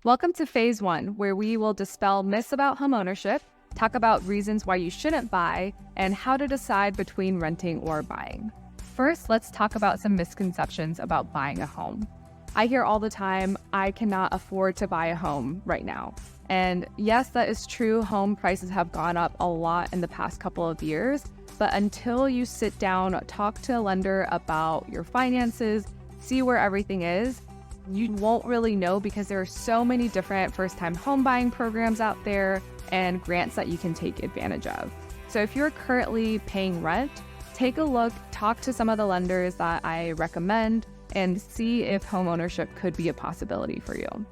Welcome to Phase 1, where we will dispel myths about homeownership, talk about reasons why you shouldn't buy, and how to decide between renting or buying. First, let's talk about some misconceptions about buying a home. I hear all the time, I cannot afford to buy a home right now. And yes, that is true. Home prices have gone up a lot in the past couple of years, but until you sit down, talk to a lender about your finances, see where everything is, you won't really know because there are so many different first-time home buying programs out there and grants that you can take advantage of. So if you're currently paying rent, take a look, talk to some of the lenders that I recommend, and see if homeownership could be a possibility for you.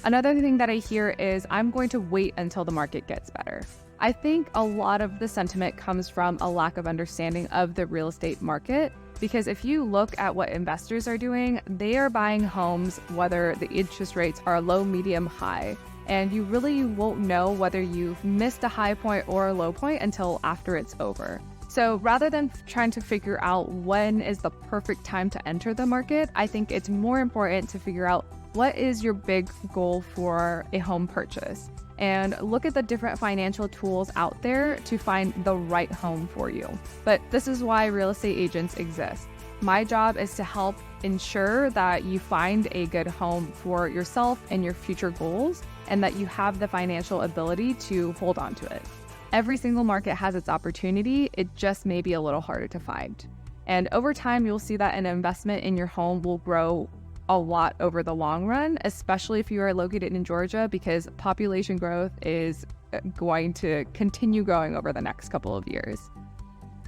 Another thing that I hear is, I'm going to wait until the market gets better. I think a lot of the sentiment comes from a lack of understanding of the real estate market, because if you look at what investors are doing, they are buying homes whether the interest rates are low, medium, high, and you really won't know whether you've missed a high point or a low point until after it's over. So rather than trying to figure out when is the perfect time to enter the market, I think it's more important to figure out what is your big goal for a home purchase, and look at the different financial tools out there to find the right home for you. But this is why real estate agents exist. My job is to help ensure that you find a good home for yourself and your future goals, and that you have the financial ability to hold on to it. Every single market has its opportunity, it just may be a little harder to find. And over time, you'll see that an investment in your home will grow a lot over the long run, especially if you are located in Georgia, because population growth is going to continue growing over the next couple of years.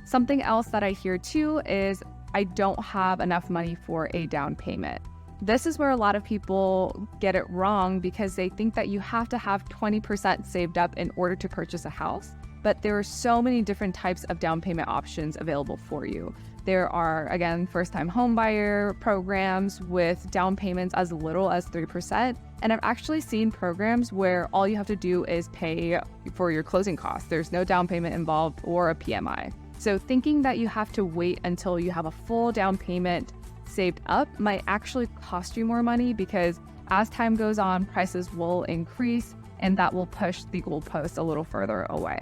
Something else that I hear too is, I don't have enough money for a down payment. This is where a lot of people get it wrong, because they think that you have to have 20% saved up in order to purchase a house. But there are so many different types of down payment options available for you. There are, again, first-time home buyer programs with down payments as little as 3%. And I've actually seen programs where all you have to do is pay for your closing costs. There's no down payment involved or a PMI. So thinking that you have to wait until you have a full down payment saved up might actually cost you more money, because as time goes on, prices will increase, and that will push the goalpost a little further away.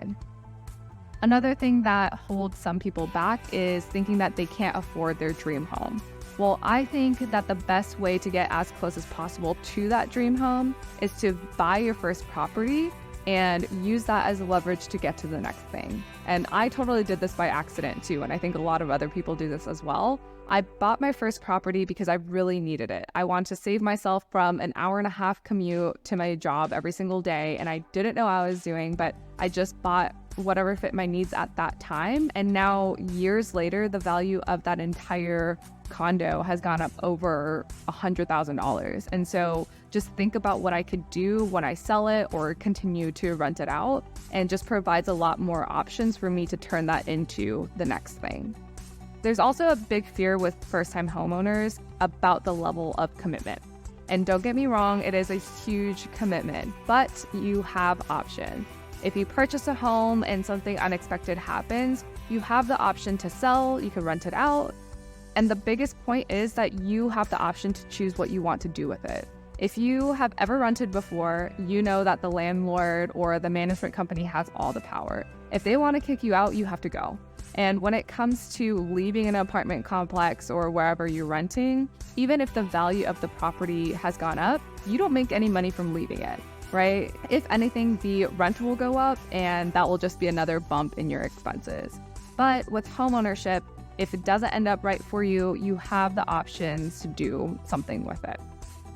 Another thing that holds some people back is thinking that they can't afford their dream home. Well, I think that the best way to get as close as possible to that dream home is to buy your first property and use that as leverage to get to the next thing. And I totally did this by accident too, and I think a lot of other people do this as well. I bought my first property because I really needed it. I wanted to save myself from an hour-and-a-half commute to my job every single day, and I didn't know what I was doing, but I just bought whatever fit my needs at that time. And now, years later, the value of that entire condo has gone up over $100,000. And so just think about what I could do when I sell it or continue to rent it out, and just provides a lot more options for me to turn that into the next thing. There's also a big fear with first-time homeowners about the level of commitment. And don't get me wrong, it is a huge commitment, but you have options. If you purchase a home and something unexpected happens, you have the option to sell, you can rent it out. And the biggest point is that you have the option to choose what you want to do with it. If you have ever rented before, you know that the landlord or the management company has all the power. If they want to kick you out, you have to go. And when it comes to leaving an apartment complex or wherever you're renting, even if the value of the property has gone up, you don't make any money from leaving it, right? If anything, the rent will go up, and that will just be another bump in your expenses. But with homeownership, if it doesn't end up right for you, you have the options to do something with it.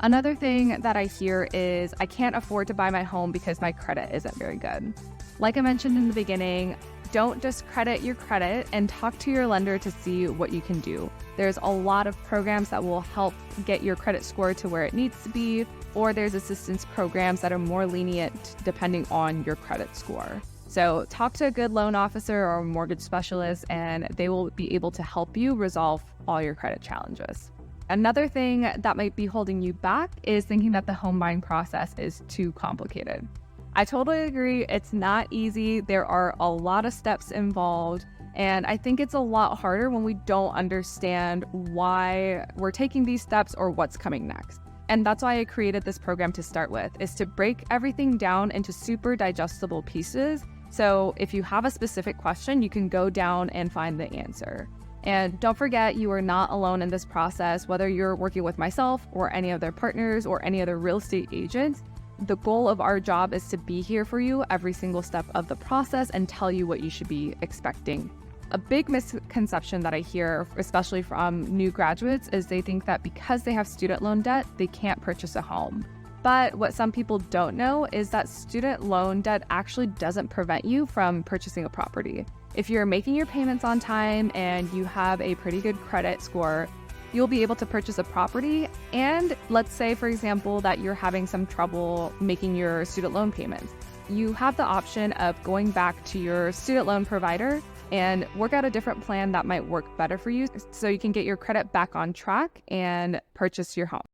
Another thing that I hear is, I can't afford to buy my home because my credit isn't very good. Like I mentioned in the beginning, don't discredit your credit and talk to your lender to see what you can do. There's a lot of programs that will help get your credit score to where it needs to be, or there's assistance programs that are more lenient depending on your credit score. So talk to a good loan officer or a mortgage specialist, and they will be able to help you resolve all your credit challenges. Another thing that might be holding you back is thinking that the home buying process is too complicated. I totally agree. It's not easy. There are a lot of steps involved, and I think it's a lot harder when we don't understand why we're taking these steps or what's coming next. And that's why I created this program to start with, is to break everything down into super digestible pieces. So if you have a specific question, you can go down and find the answer. And don't forget, you are not alone in this process, whether you're working with myself or any other partners or any other real estate agents. The goal of our job is to be here for you every single step of the process and tell you what you should be expecting. A big misconception that I hear, especially from new graduates, is they think that because they have student loan debt, they can't purchase a home. But what some people don't know is that student loan debt actually doesn't prevent you from purchasing a property. If you're making your payments on time and you have a pretty good credit score, you'll be able to purchase a property. And let's say, for example, that you're having some trouble making your student loan payments. You have the option of going back to your student loan provider and work out a different plan that might work better for you so you can get your credit back on track and purchase your home.